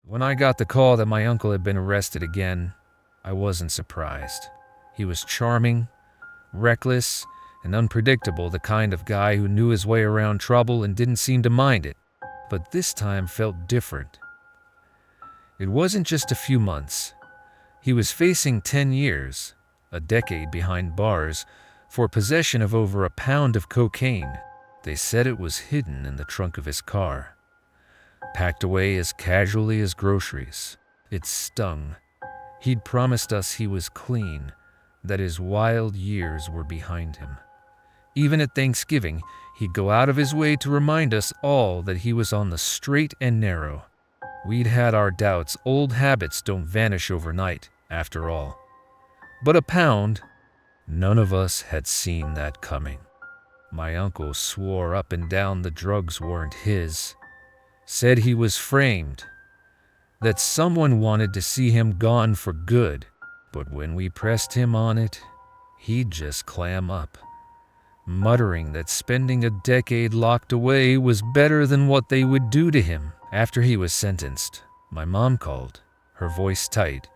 When I got the call that my uncle had been arrested again, I wasn't surprised. He was charming, reckless, and unpredictable, the kind of guy who knew his way around trouble and didn't seem to mind it. But this time felt different. It wasn't just a few months. He was facing 10 years, a decade behind bars, for possession of over a pound of cocaine. They said it was hidden in the trunk of his car, packed away as casually as groceries. It stung. He'd promised us he was clean, that his wild years were behind him. Even at Thanksgiving, he'd go out of his way to remind us all that he was on the straight and narrow. We'd had our doubts. Old habits don't vanish overnight, after all. But a pound, none of us had seen that coming. My uncle swore up and down the drugs weren't his, said he was framed, that someone wanted to see him gone for good. But when we pressed him on it, he'd just clam up, muttering that spending a decade locked away was better than what they would do to him. After he was sentenced, my mom called, her voice tight,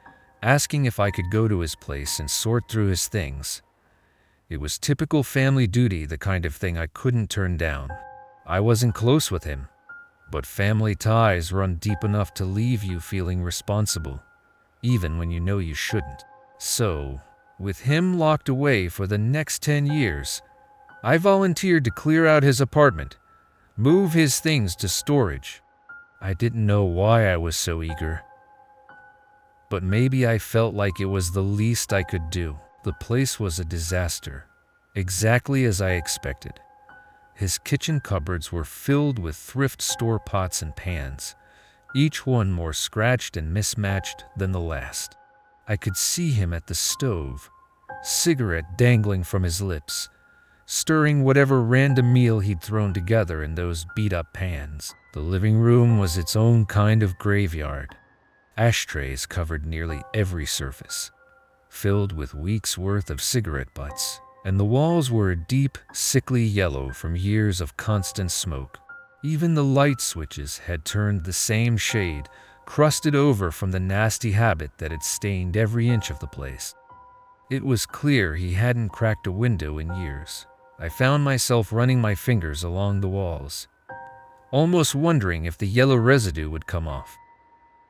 asking if I could go to his place and sort through his things. It was typical family duty, the kind of thing I couldn't turn down. I wasn't close with him, but family ties run deep enough to leave you feeling responsible, even when you know you shouldn't. So, with him locked away for the next 10 years, I volunteered to clear out his apartment, move his things to storage. I didn't know why I was so eager, but maybe I felt like it was the least I could do. The place was a disaster, exactly as I expected. His kitchen cupboards were filled with thrift store pots and pans, each one more scratched and mismatched than the last. I could see him at the stove, cigarette dangling from his lips, stirring whatever random meal he'd thrown together in those beat-up pans. The living room was its own kind of graveyard. Ashtrays covered nearly every surface, filled with weeks' worth of cigarette butts, and the walls were a deep, sickly yellow from years of constant smoke. Even the light switches had turned the same shade, crusted over from the nasty habit that had stained every inch of the place. It was clear he hadn't cracked a window in years. I found myself running my fingers along the walls, almost wondering if the yellow residue would come off.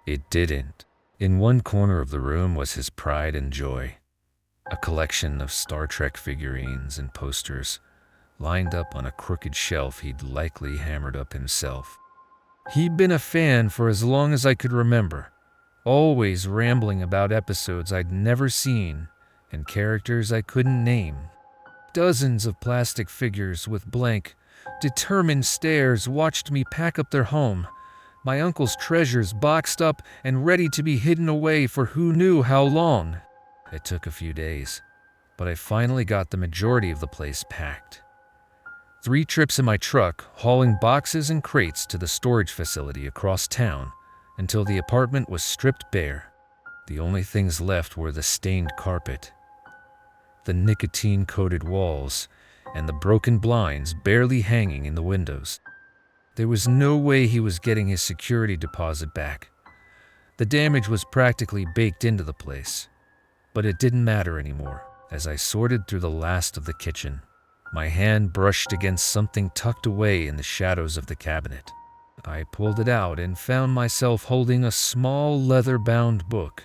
It didn't. In one corner of the room was his pride and joy, a collection of Star Trek figurines and posters lined up on a crooked shelf he'd likely hammered up himself. He'd been a fan for as long as I could remember, always rambling about episodes I'd never seen and characters I couldn't name. Dozens of plastic figures with blank, determined stares watched me pack up their home, my uncle's treasures boxed up and ready to be hidden away for who knew how long. It took a few days, but I finally got the majority of the place packed. 3 trips in my truck, hauling boxes and crates to the storage facility across town until the apartment was stripped bare. The only things left were the stained carpet, the nicotine-coated walls, and the broken blinds barely hanging in the windows. There was no way he was getting his security deposit back. The damage was practically baked into the place, but it didn't matter anymore. As I sorted through the last of the kitchen, my hand brushed against something tucked away in the shadows of the cabinet. I pulled it out and found myself holding a small leather-bound book.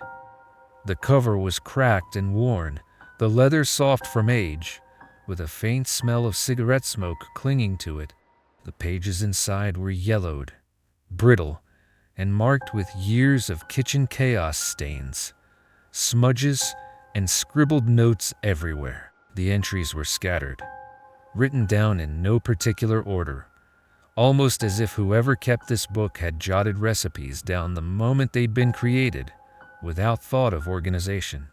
The cover was cracked and worn, the leather soft from age, with a faint smell of cigarette smoke clinging to it. The pages inside were yellowed, brittle, and marked with years of kitchen chaos stains, smudges, and scribbled notes everywhere. The entries were scattered, written down in no particular order, almost as if whoever kept this book had jotted recipes down the moment they'd been created, without thought of organization.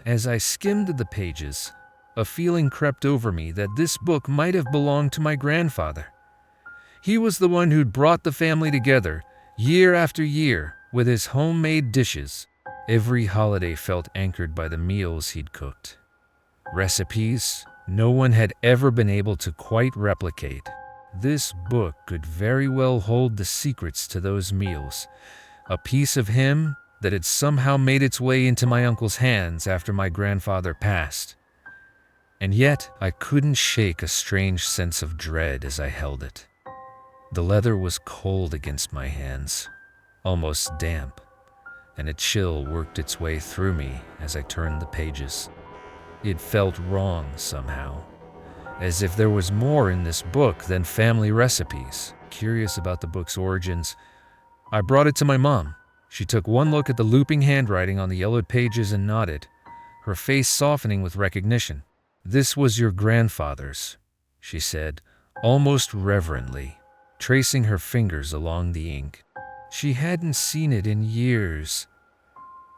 As I skimmed the pages, a feeling crept over me that this book might have belonged to my grandfather. He was the one who'd brought the family together, year after year, with his homemade dishes. Every holiday felt anchored by the meals he'd cooked. Recipes no one had ever been able to quite replicate. This book could very well hold the secrets to those meals, a piece of him that had somehow made its way into my uncle's hands after my grandfather passed. And yet, I couldn't shake a strange sense of dread as I held it. The leather was cold against my hands, almost damp, and a chill worked its way through me as I turned the pages. It felt wrong somehow, as if there was more in this book than family recipes. Curious about the book's origins, I brought it to my mom. She took one look at the looping handwriting on the yellowed pages and nodded, her face softening with recognition. "This was your grandfather's," she said, almost reverently, tracing her fingers along the ink. She hadn't seen it in years,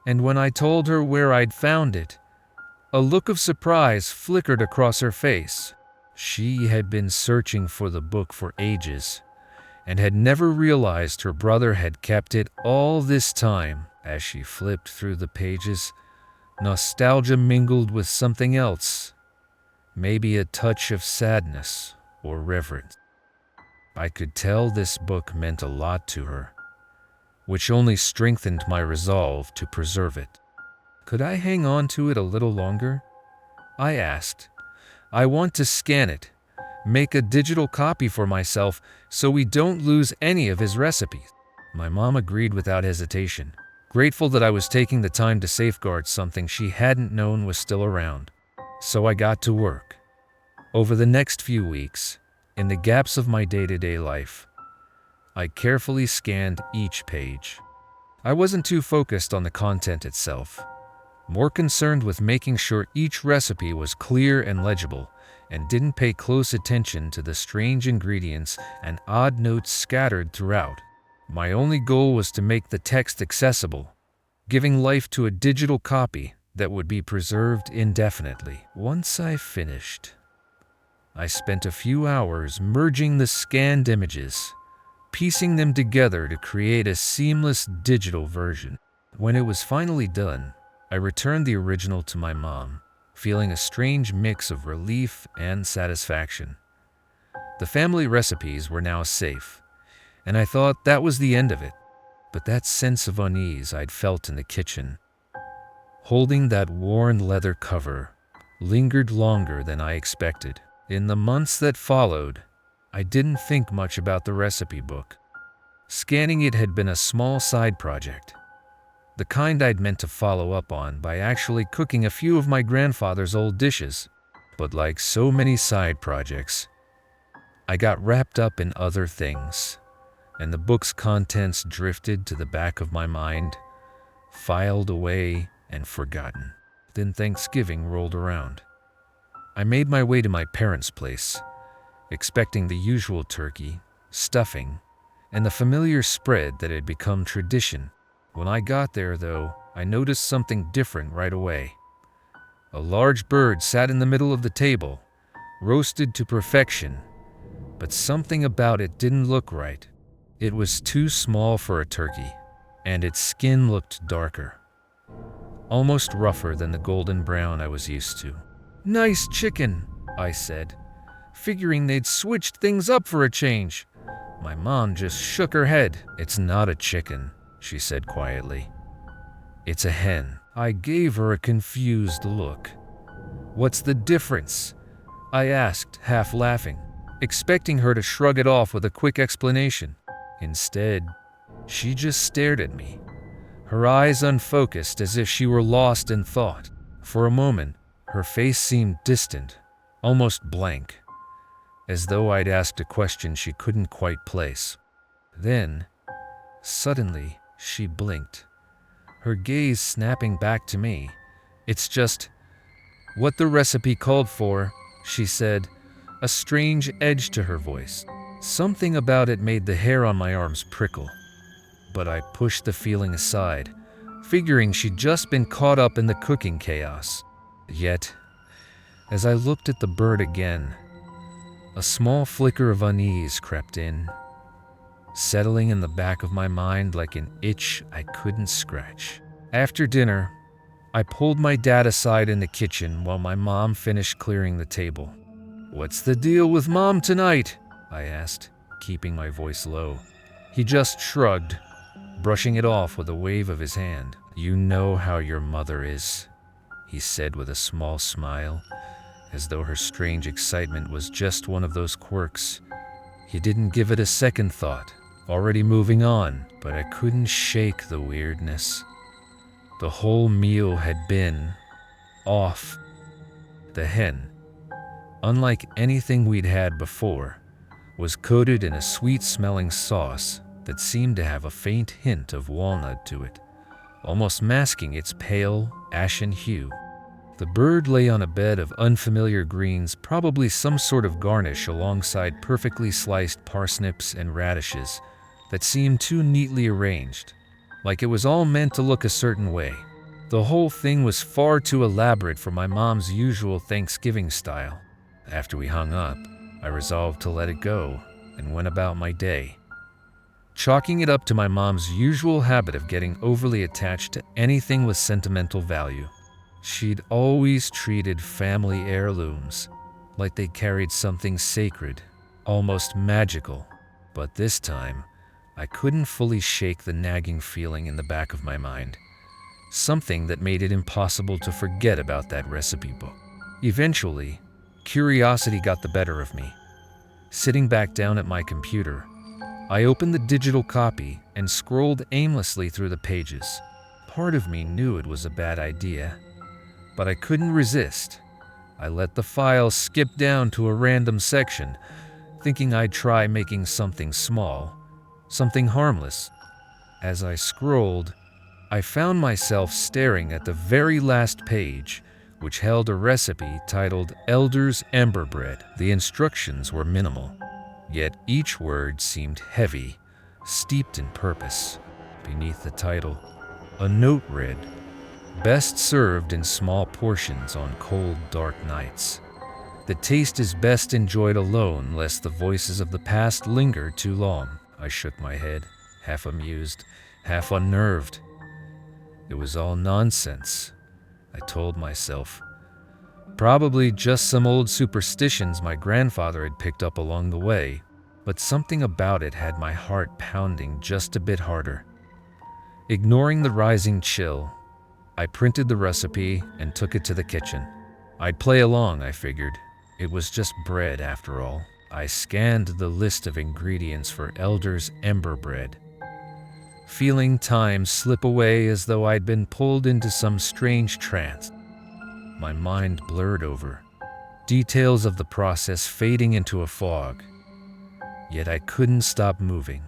and when I told her where I'd found it, a look of surprise flickered across her face. She had been searching for the book for ages, and had never realized her brother had kept it all this time. As she flipped through the pages, nostalgia mingled with something else, maybe a touch of sadness or reverence. I could tell this book meant a lot to her, which only strengthened my resolve to preserve it. Could I hang on to it a little longer? I asked. I want to scan it, make a digital copy for myself so we don't lose any of his recipes. My mom agreed without hesitation, grateful that I was taking the time to safeguard something she hadn't known was still around. So I got to work. Over the next few weeks, in the gaps of my day-to-day life, I carefully scanned each page. I wasn't too focused on the content itself, more concerned with making sure each recipe was clear and legible, and didn't pay close attention to the strange ingredients and odd notes scattered throughout. My only goal was to make the text accessible, giving life to a digital copy that would be preserved indefinitely. Once I finished, I spent a few hours merging the scanned images, piecing them together to create a seamless digital version. When it was finally done, I returned the original to my mom, feeling a strange mix of relief and satisfaction. The family recipes were now safe, and I thought that was the end of it. But that sense of unease I'd felt in the kitchen, holding that worn leather cover, lingered longer than I expected. In the months that followed, I didn't think much about the recipe book. Scanning it had been a small side project, the kind I'd meant to follow up on by actually cooking a few of my grandfather's old dishes. But like so many side projects, I got wrapped up in other things, and the book's contents drifted to the back of my mind, filed away and forgotten. Then Thanksgiving rolled around. I made my way to my parents' place, expecting the usual turkey, stuffing, and the familiar spread that had become tradition. When I got there, though, I noticed something different right away. A large bird sat in the middle of the table, roasted to perfection, but something about it didn't look right. It was too small for a turkey, and its skin looked darker, almost rougher than the golden brown I was used to. "Nice chicken," I said, figuring they'd switched things up for a change. My mom just shook her head. "It's not a chicken," she said quietly. "It's a hen." I gave her a confused look. "What's the difference?" I asked, half laughing, expecting her to shrug it off with a quick explanation. Instead, she just stared at me, her eyes unfocused as if she were lost in thought. For a moment, her face seemed distant, almost blank, as though I'd asked a question she couldn't quite place. Then, suddenly, she blinked, her gaze snapping back to me. "It's just what the recipe called for," she said, a strange edge to her voice. Something about it made the hair on my arms prickle, but I pushed the feeling aside, figuring she'd just been caught up in the cooking chaos. Yet, as I looked at the bird again, a small flicker of unease crept in, settling in the back of my mind like an itch I couldn't scratch. After dinner, I pulled my dad aside in the kitchen while my mom finished clearing the table. "What's the deal with Mom tonight?" I asked, keeping my voice low. He just shrugged, brushing it off with a wave of his hand. "You know how your mother is," he said with a small smile, as though her strange excitement was just one of those quirks. He didn't give it a second thought, already moving on, but I couldn't shake the weirdness. The whole meal had been off. The hen, unlike anything we'd had before, was coated in a sweet-smelling sauce that seemed to have a faint hint of walnut to it, almost masking its pale, ashen hue. The bird lay on a bed of unfamiliar greens, probably some sort of garnish alongside perfectly sliced parsnips and radishes that seemed too neatly arranged, like it was all meant to look a certain way. The whole thing was far too elaborate for my mom's usual Thanksgiving style. After we hung up, I resolved to let it go and went about my day, chalking it up to my mom's usual habit of getting overly attached to anything with sentimental value. She'd always treated family heirlooms like they carried something sacred, almost magical, but this time, I couldn't fully shake the nagging feeling in the back of my mind, something that made it impossible to forget about that recipe book. Eventually, curiosity got the better of me. Sitting back down at my computer, I opened the digital copy and scrolled aimlessly through the pages. Part of me knew it was a bad idea, but I couldn't resist. I let the file skip down to a random section, thinking I'd try making something small, something harmless. As I scrolled, I found myself staring at the very last page, which held a recipe titled Elder's Ember Bread. The instructions were minimal, yet each word seemed heavy, steeped in purpose. Beneath the title, a note read, "Best served in small portions on cold, dark nights. The taste is best enjoyed alone, lest the voices of the past linger too long." I shook my head, half amused, half unnerved. It was all nonsense, I told myself. Probably just some old superstitions my grandfather had picked up along the way, but something about it had my heart pounding just a bit harder. Ignoring the rising chill, I printed the recipe and took it to the kitchen. I'd play along, I figured. It was just bread after all. I scanned the list of ingredients for Elder's Ember Bread, feeling time slip away as though I'd been pulled into some strange trance. My mind blurred over, details of the process fading into a fog. Yet I couldn't stop moving.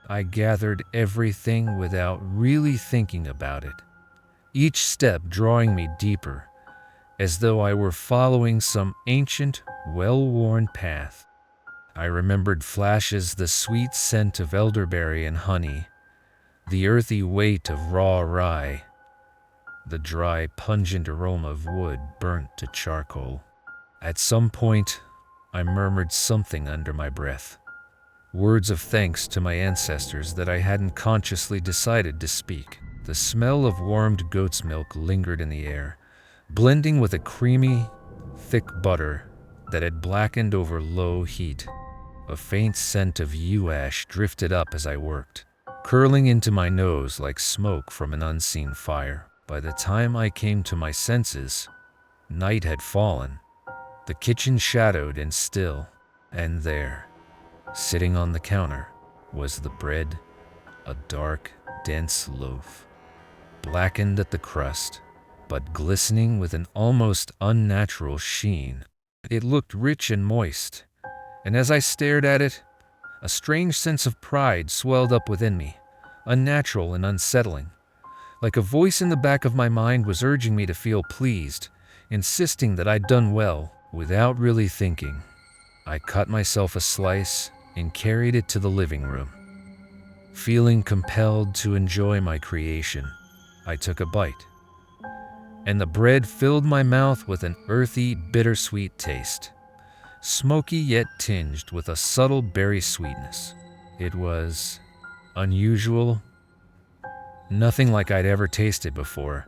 I gathered everything without really thinking about it, each step drawing me deeper, as though I were following some ancient, well-worn path. I remembered flashes the sweet scent of elderberry and honey, the earthy weight of raw rye, the dry, pungent aroma of wood burnt to charcoal. At some point, I murmured something under my breath, words of thanks to my ancestors that I hadn't consciously decided to speak. The smell of warmed goat's milk lingered in the air, blending with a creamy, thick butter that had blackened over low heat. A faint scent of yew ash drifted up as I worked, curling into my nose like smoke from an unseen fire. By the time I came to my senses, night had fallen, the kitchen shadowed and still, and there, sitting on the counter, was the bread, a dark, dense loaf, blackened at the crust, but glistening with an almost unnatural sheen. It looked rich and moist, and as I stared at it, a strange sense of pride swelled up within me, unnatural and unsettling. Like a voice in the back of my mind was urging me to feel pleased, insisting that I'd done well. Without really thinking, I cut myself a slice and carried it to the living room. Feeling compelled to enjoy my creation, I took a bite, and the bread filled my mouth with an earthy, bittersweet taste, smoky yet tinged with a subtle berry sweetness. It was unusual, nothing like I'd ever tasted before,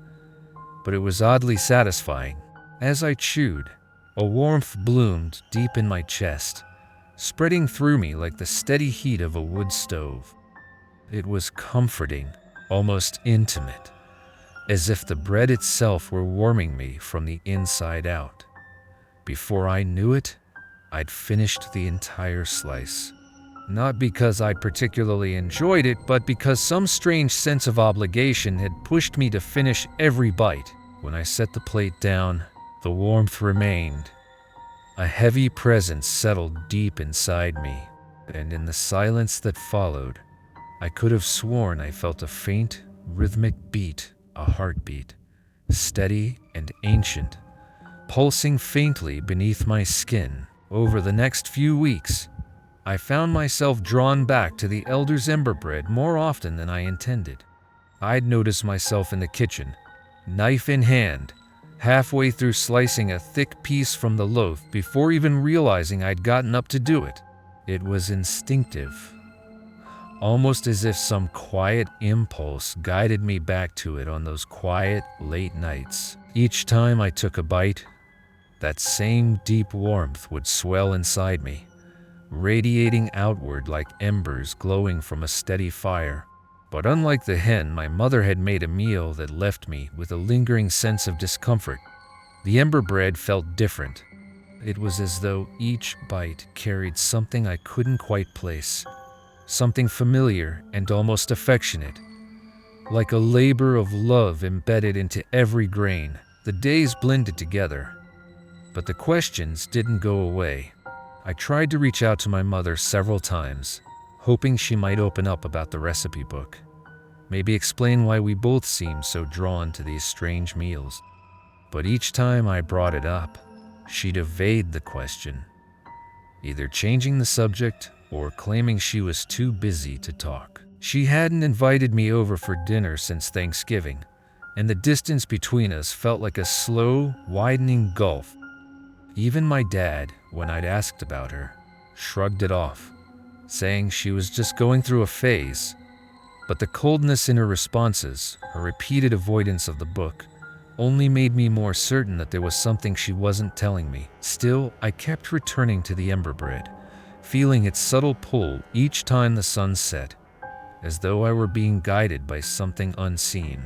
but it was oddly satisfying. As I chewed, a warmth bloomed deep in my chest, spreading through me like the steady heat of a wood stove. It was comforting, almost intimate, as if the bread itself were warming me from the inside out. Before I knew it, I'd finished the entire slice. Not because I particularly enjoyed it, but because some strange sense of obligation had pushed me to finish every bite. When I set the plate down, the warmth remained. A heavy presence settled deep inside me, and in the silence that followed, I could have sworn I felt a faint, rhythmic beat, a heartbeat, steady and ancient, pulsing faintly beneath my skin. Over the next few weeks, I found myself drawn back to the Elder's Ember Bread more often than I intended. I'd notice myself in the kitchen, knife in hand, halfway through slicing a thick piece from the loaf before even realizing I'd gotten up to do it. It was instinctive, almost as if some quiet impulse guided me back to it on those quiet, late nights. Each time I took a bite, that same deep warmth would swell inside me, radiating outward like embers glowing from a steady fire. But unlike the hen, my mother had made a meal that left me with a lingering sense of discomfort. The ember bread felt different. It was as though each bite carried something I couldn't quite place, something familiar and almost affectionate, like a labor of love embedded into every grain. The days blended together, but the questions didn't go away. I tried to reach out to my mother several times, hoping she might open up about the recipe book, maybe explain why we both seemed so drawn to these strange meals. But each time I brought it up, she'd evade the question, either changing the subject or claiming she was too busy to talk. She hadn't invited me over for dinner since Thanksgiving, and the distance between us felt like a slow, widening gulf. Even my dad, when I'd asked about her, shrugged it off, saying she was just going through a phase. But the coldness in her responses, her repeated avoidance of the book, only made me more certain that there was something she wasn't telling me. Still, I kept returning to the ember bread, feeling its subtle pull each time the sun set, as though I were being guided by something unseen.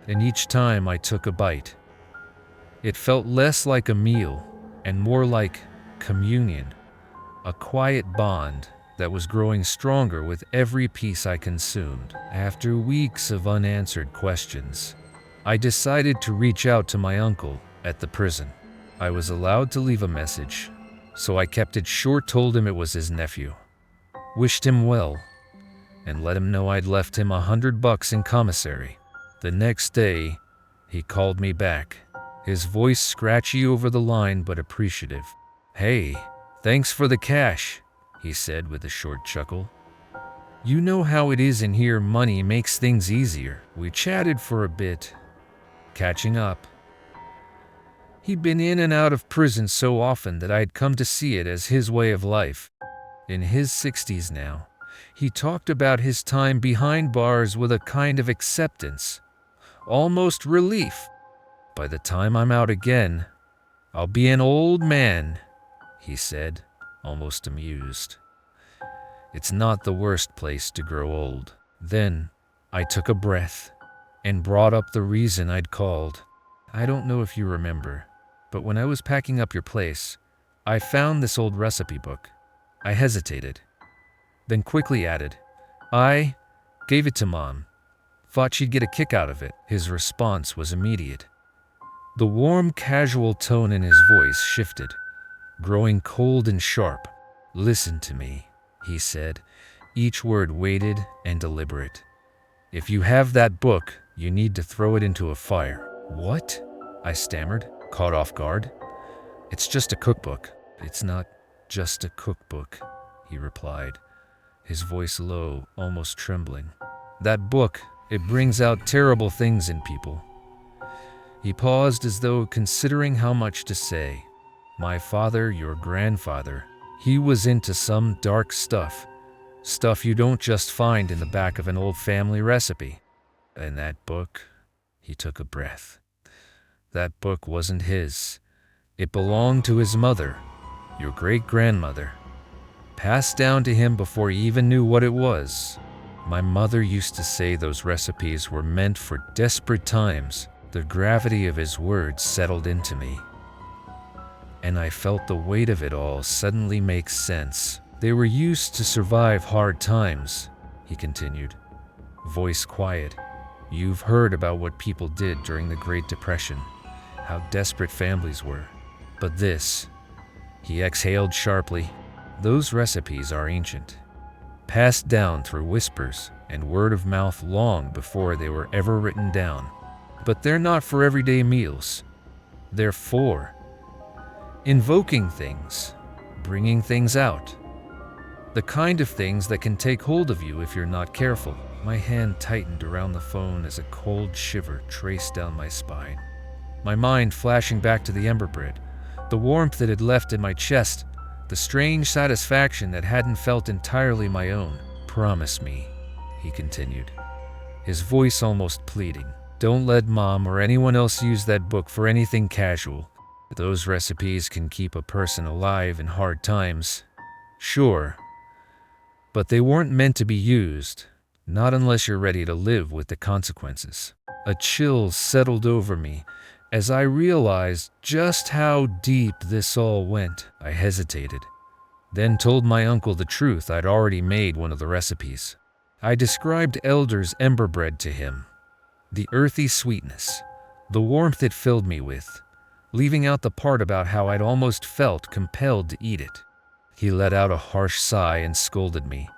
And each time I took a bite, it felt less like a meal and more like communion, a quiet bond that was growing stronger with every piece I consumed. After weeks of unanswered questions, I decided to reach out to my uncle at the prison. I was allowed to leave a message, so I kept it short, told him it was his nephew, wished him well, and let him know I'd left him $100 in commissary. The next day, he called me back, his voice scratchy over the line but appreciative. "Hey, thanks for the cash," he said with a short chuckle. "You know how it is in here, money makes things easier." We chatted for a bit, catching up. He'd been in and out of prison so often that I'd come to see it as his way of life. In his 60s now, he talked about his time behind bars with a kind of acceptance, almost relief. "By the time I'm out again, I'll be an old man," he said, almost amused. "It's not the worst place to grow old." Then I took a breath and brought up the reason I'd called. "I don't know if you remember, but when I was packing up your place, I found this old recipe book." I hesitated, then quickly added, "I gave it to Mom. Thought she'd get a kick out of it." His response was immediate. The warm, casual tone in his voice shifted, growing cold and sharp. "Listen to me," he said, each word weighted and deliberate. "If you have that book, you need to throw it into a fire." "What?" I stammered, caught off guard. "It's just a cookbook." "It's not just a cookbook," he replied, his voice low, almost trembling. "That book, it brings out terrible things in people." He paused as though considering how much to say. "My father, your grandfather, he was into some dark stuff you don't just find in the back of an old family recipe. And that book," he took a breath, "that book wasn't his. It belonged to his mother, your great-grandmother, passed down to him before he even knew what it was. My mother used to say those recipes were meant for desperate times. The gravity of his words settled into me, and I felt the weight of it all suddenly make sense. They were used to survive hard times, he continued, voice quiet. You've heard about what people did during the Great Depression, how desperate families were. But this, he exhaled sharply, those recipes are ancient, passed down through whispers and word of mouth long before they were ever written down. But they're not for everyday meals. They're for invoking things, bringing things out. The kind of things that can take hold of you if you're not careful. My hand tightened around the phone as a cold shiver traced down my spine. My mind flashing back to the ember bread, the warmth it had left in my chest, the strange satisfaction that hadn't felt entirely my own. Promise me, he continued, his voice almost pleading. Don't let Mom or anyone else use that book for anything casual. Those recipes can keep a person alive in hard times. Sure, but they weren't meant to be used, not unless you're ready to live with the consequences. A chill settled over me as I realized just how deep this all went. I hesitated, then told my uncle the truth. I'd already made one of the recipes. I described Elder's ember bread to him. The earthy sweetness, the warmth it filled me with, leaving out the part about how I'd almost felt compelled to eat it. He let out a harsh sigh and scolded me,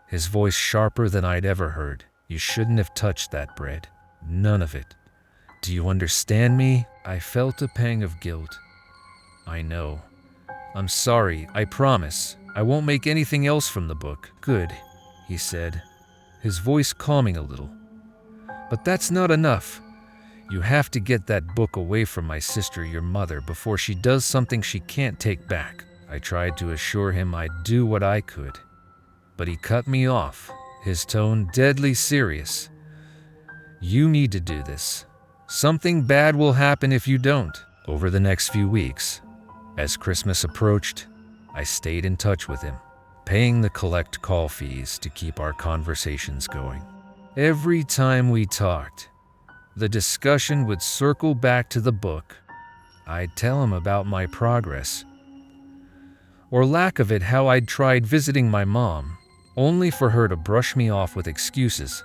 his voice sharper than I'd ever heard. You shouldn't have touched that bread. None of it. Do you understand me? I felt a pang of guilt. I know. I'm sorry, I promise. I won't make anything else from the book. Good, he said, his voice calming a little. But that's not enough. You have to get that book away from my sister, your mother, before she does something she can't take back. I tried to assure him I'd do what I could, but he cut me off, his tone deadly serious. You need to do this. Something bad will happen if you don't. Over the next few weeks, as Christmas approached, I stayed in touch with him, paying the collect call fees to keep our conversations going. Every time we talked, the discussion would circle back to the book. I'd tell him about my progress, or lack of it, how I'd tried visiting my mom, only for her to brush me off with excuses,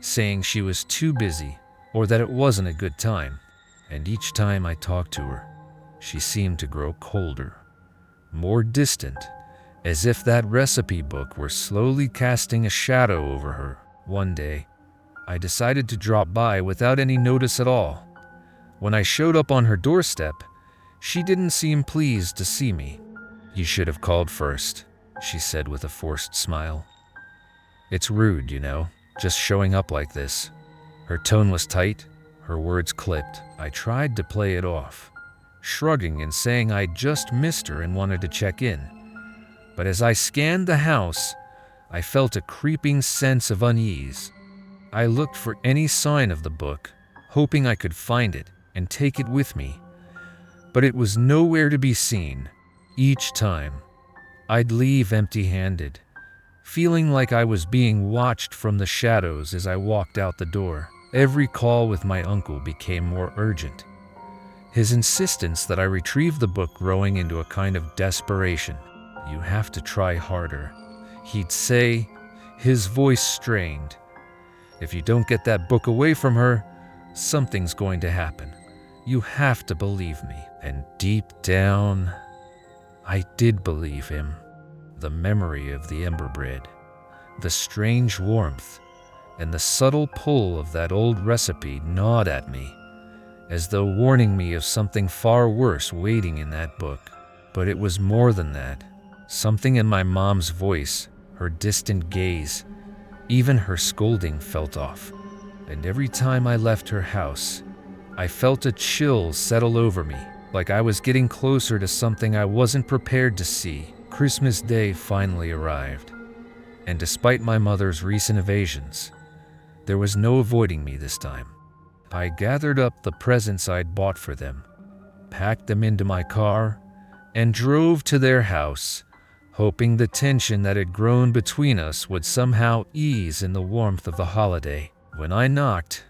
saying she was too busy or that it wasn't a good time. And each time I talked to her, she seemed to grow colder, more distant, as if that recipe book were slowly casting a shadow over her. One day, I decided to drop by without any notice at all. When I showed up on her doorstep, she didn't seem pleased to see me. You should have called first, she said with a forced smile. It's rude, you know, just showing up like this. Her tone was tight, her words clipped. I tried to play it off, shrugging and saying I'd just missed her and wanted to check in. But as I scanned the house, I felt a creeping sense of unease. I looked for any sign of the book, hoping I could find it and take it with me. But it was nowhere to be seen. Each time, I'd leave empty-handed, feeling like I was being watched from the shadows as I walked out the door. Every call with my uncle became more urgent, his insistence that I retrieve the book growing into a kind of desperation. You have to try harder, he'd say, his voice strained. If you don't get that book away from her, something's going to happen. You have to believe me. And deep down, I did believe him. The memory of the ember bread, the strange warmth, and the subtle pull of that old recipe gnawed at me, as though warning me of something far worse waiting in that book. But it was more than that. Something in my mom's voice, her distant gaze, even her scolding felt off. And every time I left her house, I felt a chill settle over me, like I was getting closer to something I wasn't prepared to see. Christmas Day finally arrived, and despite my mother's recent evasions, there was no avoiding me this time. I gathered up the presents I'd bought for them, packed them into my car, and drove to their house, hoping the tension that had grown between us would somehow ease in the warmth of the holiday. When I knocked,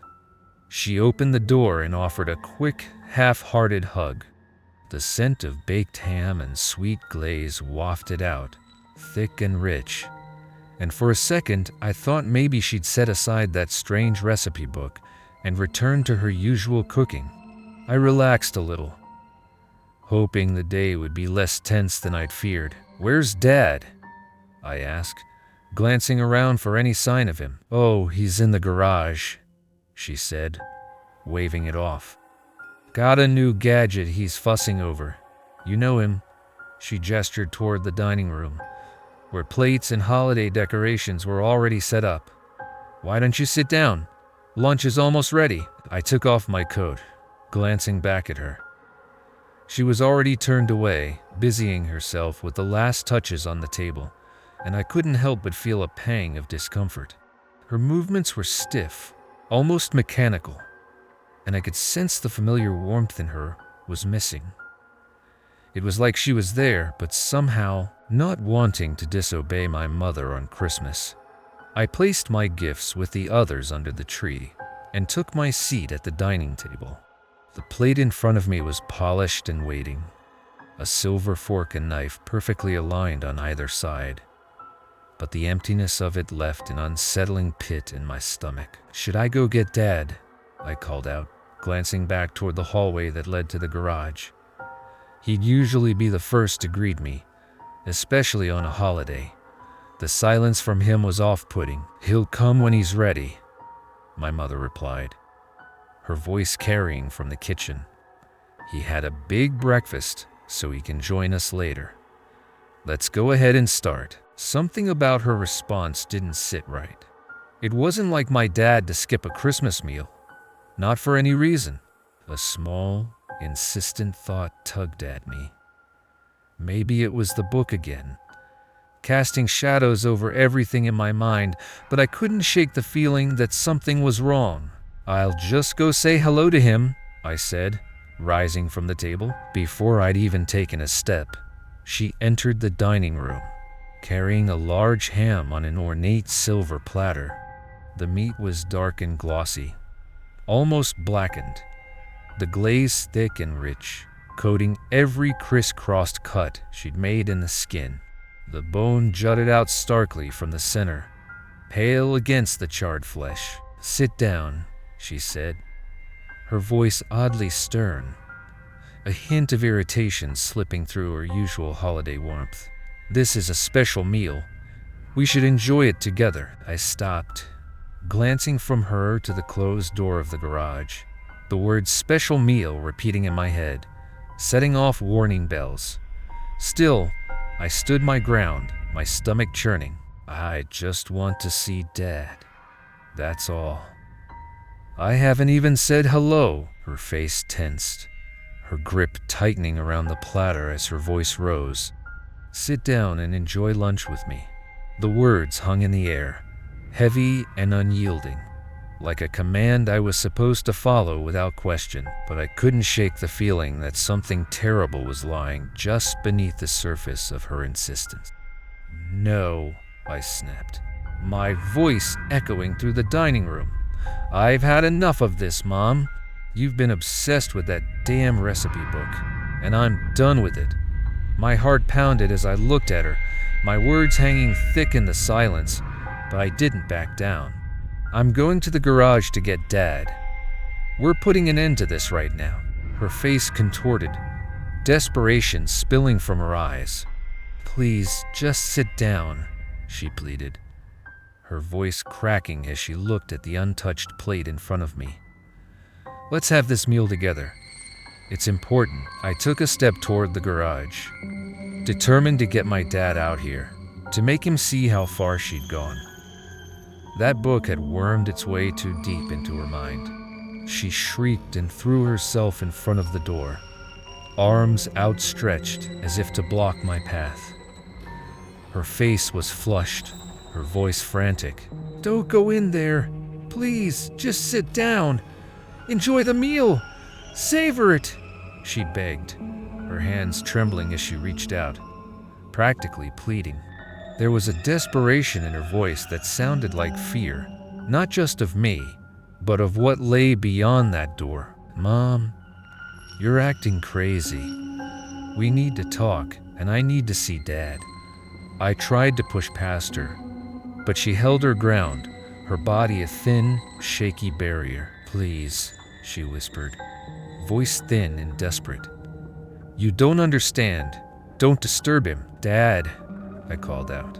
she opened the door and offered a quick, half-hearted hug. The scent of baked ham and sweet glaze wafted out, thick and rich, and for a second I thought maybe she'd set aside that strange recipe book and return to her usual cooking. I relaxed a little, hoping the day would be less tense than I'd feared. "Where's Dad?" I asked, glancing around for any sign of him. "Oh, he's in the garage," she said, waving it off. "Got a new gadget he's fussing over. You know him." She gestured toward the dining room, where plates and holiday decorations were already set up. "Why don't you sit down? Lunch is almost ready." I took off my coat, glancing back at her. She was already turned away, busying herself with the last touches on the table, and I couldn't help but feel a pang of discomfort. Her movements were stiff, almost mechanical, and I could sense the familiar warmth in her was missing. It was like she was there, but somehow not wanting to disobey my mother on Christmas. I placed my gifts with the others under the tree and took my seat at the dining table. The plate in front of me was polished and waiting, a silver fork and knife perfectly aligned on either side. But the emptiness of it left an unsettling pit in my stomach. "Should I go get Dad?" I called out, glancing back toward the hallway that led to the garage. He'd usually be the first to greet me, especially on a holiday. The silence from him was off-putting. "He'll come when he's ready," my mother replied, her voice carrying from the kitchen. "He had a big breakfast, so he can join us later. Let's go ahead and start." Something about her response didn't sit right. It wasn't like my dad to skip a Christmas meal, not for any reason. A small, insistent thought tugged at me. Maybe it was the book again, casting shadows over everything in my mind, but I couldn't shake the feeling that something was wrong. "I'll just go say hello to him," I said, rising from the table. Before I'd even taken a step, she entered the dining room, carrying a large ham on an ornate silver platter. The meat was dark and glossy, almost blackened, the glaze thick and rich, coating every crisscrossed cut she'd made in the skin. The bone jutted out starkly from the center, pale against the charred flesh. "Sit down," she said, her voice oddly stern, a hint of irritation slipping through her usual holiday warmth. "This is a special meal. We should enjoy it together." I stopped, glancing from her to the closed door of the garage, the word "special meal" repeating in my head, setting off warning bells. Still, I stood my ground, my stomach churning. "I just want to see Dad. That's all." "I haven't even said hello." Her face tensed, her grip tightening around the platter as her voice rose. "Sit down and enjoy lunch with me." The words hung in the air, heavy and unyielding, like a command I was supposed to follow without question, but I couldn't shake the feeling that something terrible was lying just beneath the surface of her insistence. "No," I snapped, my voice echoing through the dining room. "I've had enough of this, Mom. You've been obsessed with that damn recipe book, and I'm done with it." My heart pounded as I looked at her, my words hanging thick in the silence, but I didn't back down. "I'm going to the garage to get Dad. We're putting an end to this right now." Her face contorted, desperation spilling from her eyes. "Please, just sit down," she pleaded, her voice cracking as she looked at the untouched plate in front of me. "Let's have this meal together. It's important." I took a step toward the garage, determined to get my dad out here, to make him see how far she'd gone. That book had wormed its way too deep into her mind. She shrieked and threw herself in front of the door, arms outstretched as if to block my path. Her face was flushed, her voice frantic. "Don't go in there. Please, just sit down. Enjoy the meal. Savor it," she begged, her hands trembling as she reached out. practically pleading. There was a desperation in her voice that sounded like fear, not just of me, but of what lay beyond that door. "Mom, you're acting crazy. We need to talk, and I need to see Dad." I tried to push past her, but she held her ground, her body a thin, shaky barrier. "Please," she whispered, voice thin and desperate. "You don't understand. Don't disturb him." "Dad," I called out,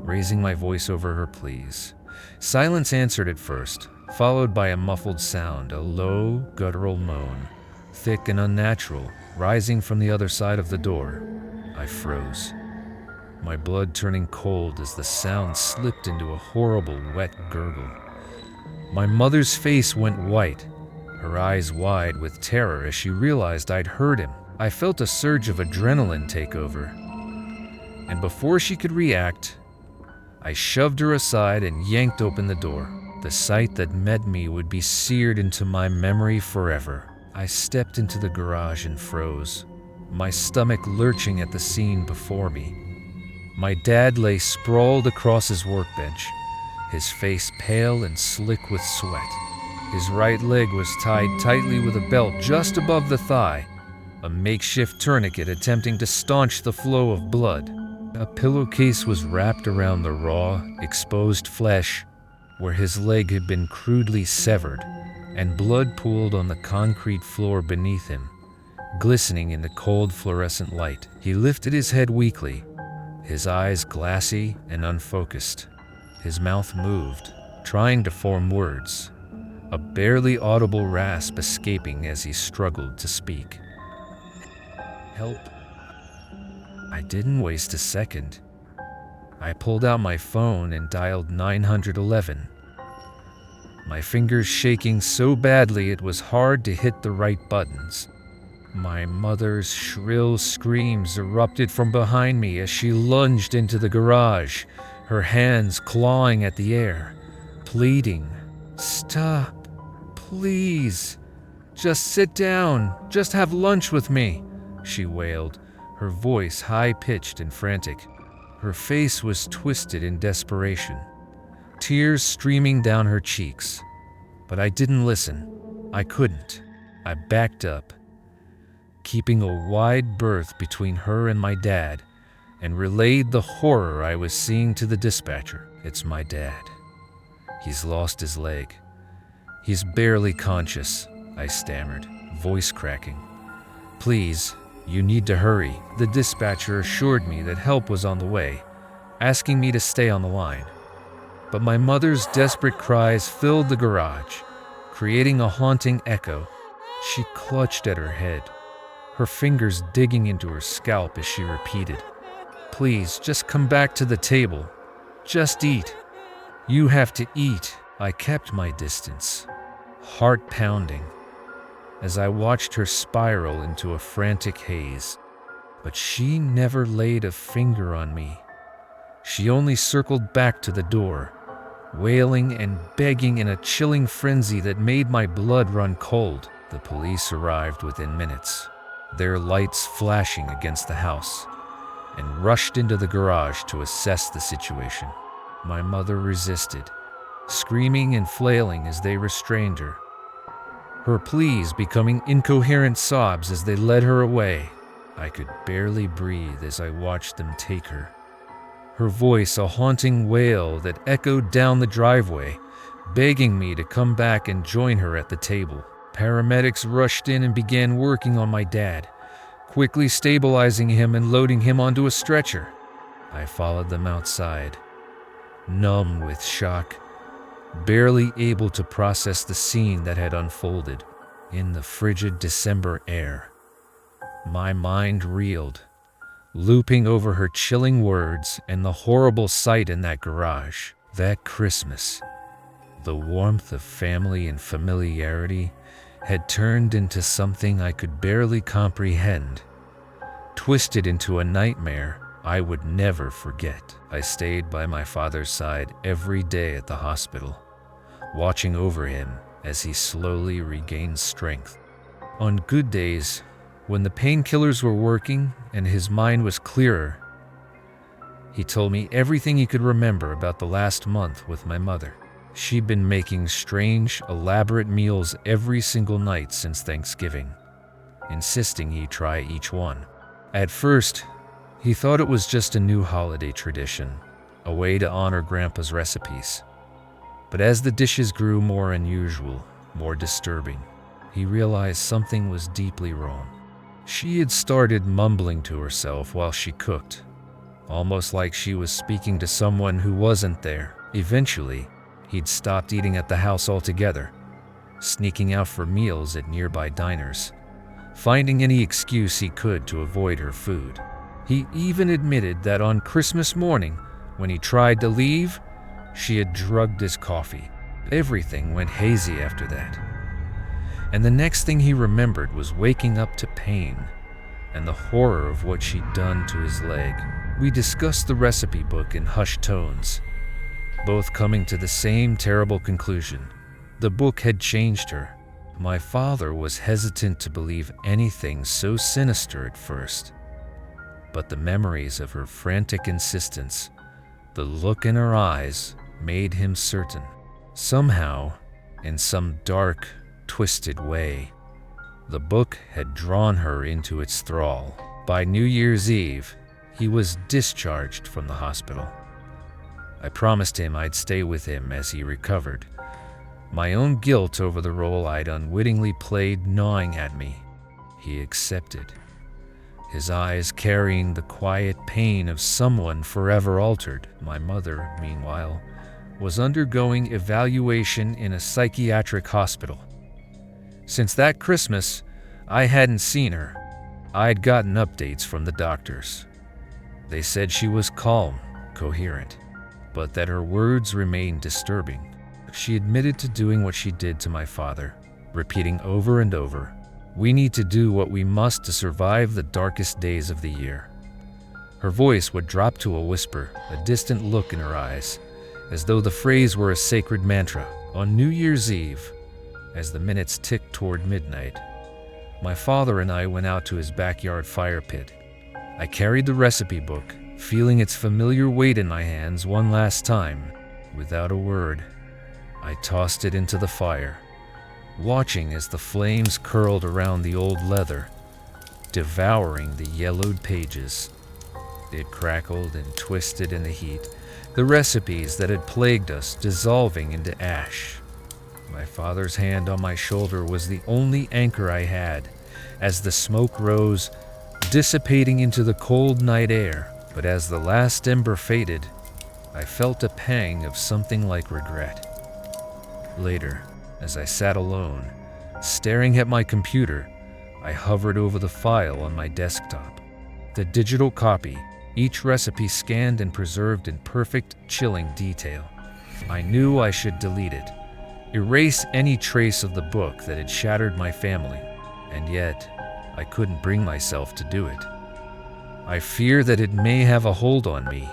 raising my voice over her pleas. Silence answered at first, followed by a muffled sound, a low, guttural moan, thick and unnatural, rising from the other side of the door. I froze, my blood turning cold as the sound slipped into a horrible, wet gurgle. My mother's face went white, her eyes wide with terror as she realized I'd heard him. I felt a surge of adrenaline take over, and before she could react, I shoved her aside and yanked open the door. The sight that met me would be seared into my memory forever. I stepped into the garage and froze, my stomach lurching at the scene before me. My dad lay sprawled across his workbench, his face pale and slick with sweat. His right leg was tied tightly with a belt just above the thigh, a makeshift tourniquet attempting to staunch the flow of blood. A pillowcase was wrapped around the raw, exposed flesh where his leg had been crudely severed, and blood pooled on the concrete floor beneath him, glistening in the cold fluorescent light. He lifted his head weakly, his eyes glassy and unfocused. His mouth moved, trying to form words, a barely audible rasp escaping as he struggled to speak. "Help." I didn't waste a second. I pulled out my phone and dialed 911. My fingers shaking so badly it was hard to hit the right buttons. My mother's shrill screams erupted from behind me as she lunged into the garage, her hands clawing at the air, pleading, "Stop, please. Just sit down. Just have lunch with me," she wailed, her voice high-pitched and frantic. Her face was twisted in desperation, tears streaming down her cheeks. But I didn't listen. I couldn't. I backed up, keeping a wide berth between her and my dad, and relayed the horror I was seeing to the dispatcher. "It's my dad. He's lost his leg. He's barely conscious," I stammered, voice cracking. "Please, you need to hurry." The dispatcher assured me that help was on the way, asking me to stay on the line. But my mother's desperate cries filled the garage, creating a haunting echo. She clutched at her head, her fingers digging into her scalp as she repeated, "Please, just come back to the table. Just eat. You have to eat." I kept my distance, heart pounding, as I watched her spiral into a frantic haze. But she never laid a finger on me. She only circled back to the door, wailing and begging in a chilling frenzy that made my blood run cold. The police arrived within minutes, their lights flashing against the house, and rushed into the garage to assess the situation. My mother resisted, screaming and flailing as they restrained her, her pleas becoming incoherent sobs as they led her away. I could barely breathe as I watched them take her, her voice a haunting wail that echoed down the driveway, begging me to come back and join her at the table. Paramedics rushed in and began working on my dad, quickly stabilizing him and loading him onto a stretcher. I followed them outside, numb with shock, barely able to process the scene that had unfolded. In the frigid December air, my mind reeled, looping over her chilling words and the horrible sight in that garage. That Christmas, the warmth of family and familiarity had turned into something I could barely comprehend, twisted into a nightmare I would never forget. I stayed by my father's side every day at the hospital, watching over him as he slowly regained strength. On good days, when the painkillers were working and his mind was clearer, He told me everything he could remember about the last month with my mother. She'd been making strange, elaborate meals every single night since Thanksgiving, insisting he try each one. At first, he thought it was just a new holiday tradition, a way to honor Grandpa's recipes. But as the dishes grew more unusual, more disturbing, he realized something was deeply wrong. She had started mumbling to herself while she cooked, almost like she was speaking to someone who wasn't there. Eventually, he'd stopped eating at the house altogether, sneaking out for meals at nearby diners, finding any excuse he could to avoid her food. He even admitted that on Christmas morning, when he tried to leave, she had drugged his coffee. Everything went hazy after that. And the next thing he remembered was waking up to pain and the horror of what she'd done to his leg. We discussed the recipe book in hushed tones, both coming to the same terrible conclusion. The book had changed her. My father was hesitant to believe anything so sinister at first, but the memories of her frantic insistence, the look in her eyes, made him certain. Somehow, in some dark, twisted way, the book had drawn her into its thrall. By New Year's Eve, he was discharged from the hospital. I promised him I'd stay with him as he recovered, my own guilt over the role I'd unwittingly played gnawing at me. He accepted, his eyes carrying the quiet pain of someone forever altered. My mother, meanwhile, was undergoing evaluation in a psychiatric hospital. Since that Christmas, I hadn't seen her. I'd gotten updates from the doctors. They said she was calm, coherent, but that her words remained disturbing. She admitted to doing what she did to my father, repeating over and over, "We need to do what we must to survive the darkest days of the year." Her voice would drop to a whisper, a distant look in her eyes, as though the phrase were a sacred mantra. On New Year's Eve, as the minutes ticked toward midnight, my father and I went out to his backyard fire pit. I carried the recipe book, feeling its familiar weight in my hands one last time. Without a word, I tossed it into the fire, watching as the flames curled around the old leather, devouring the yellowed pages. It crackled and twisted in the heat, the recipes that had plagued us dissolving into ash. My father's hand on my shoulder was the only anchor I had, as the smoke rose, dissipating into the cold night air. But as the last ember faded, I felt a pang of something like regret. Later, as I sat alone, staring at my computer, I hovered over the file on my desktop. The digital copy, each recipe scanned and preserved in perfect, chilling detail. I knew I should delete it, erase any trace of the book that had shattered my family, and yet I couldn't bring myself to do it. I fear that it may have a hold on me,